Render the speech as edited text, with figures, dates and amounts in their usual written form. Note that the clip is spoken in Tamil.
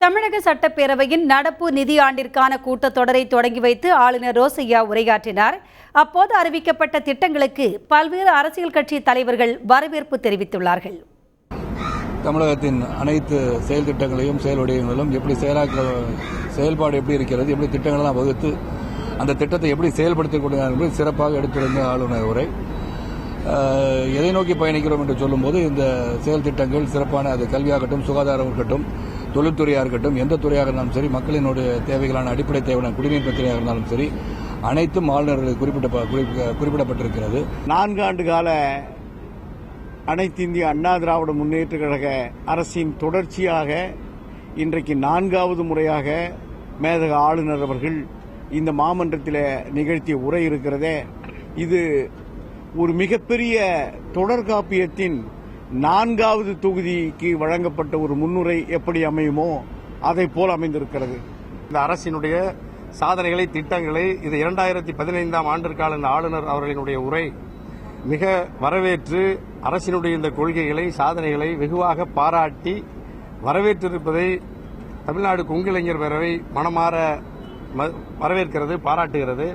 தமிழக சட்டப்பேரவையின் நடப்பு நிதியாண்டிற்கான கூட்டத்தொடரை தொடங்கி வைத்து ஆளுநர் ரோசையா உரையாற்றினார். அப்போது அறிவிக்கப்பட்ட திட்டங்களுக்கு பல்வேறு அரசியல் கட்சி தலைவர்கள் வரவேற்பு தெரிவித்துள்ளார்கள். தமிழகத்தின் அனைத்து செயல் திட்டங்களையும் செயல் வடிவங்களும் எப்படி செயல்பாடு எப்படி இருக்கிறது, எப்படி திட்டங்களெல்லாம் வகுத்து அந்த திட்டத்தை எப்படி செயல்படுத்திக் கொள்கிறார்கள் என்பது சிறப்பாக எடுத்திருந்த ஆளுநர் உரை. எதை நோக்கி பயணிக்கிறோம் என்று சொல்லும்போது இந்த செயல் திட்டங்கள் சிறப்பான, அது கல்வியாகட்டும், சுகாதாரம் இருக்கட்டும், தொழில்துறையாக இருக்கட்டும், எந்த துறையாக இருந்தாலும் சரி, மக்களினுடைய தேவைகளான அடிப்படை தேவையான குடிநீர் பிரச்சனையாக இருந்தாலும் சரி, அனைத்தும் ஆளுநர்கள் குறிப்பிடப்பட்டிருக்கிறது. 4 ஆண்டு கால அனைத்து இந்திய அண்ணா திராவிட முன்னேற்ற கழக அரசின் தொடர்ச்சியாக இன்றைக்கு 4வது முறையாக மேதக ஆளுநர் அவர்கள் இந்த மாமன்றத்தில் நிகழ்த்திய உரை இருக்கிறதே, இது ஒரு மிகப்பெரிய தொடர்காப்பியத்தின் 4வது தொகுதிக்கு வழங்கப்பட்ட ஒரு முன்னுரை எப்படி அமையுமோ அதை போல் அமைந்திருக்கிறது. இந்த அரசினுடைய சாதனைகளை, திட்டங்களை, இது 2015ஆம் ஆண்டிற்கான இந்த ஆளுநர் அவர்களினுடைய உரை மிக வரவேற்று அரசினுடைய இந்த கொள்கைகளை, சாதனைகளை வெகுவாக பாராட்டி வரவேற்றிருப்பதை தமிழ்நாடு கொங்கு இளைஞர் பேரவை மனமாற வரவேற்கிறது, பாராட்டுகிறது.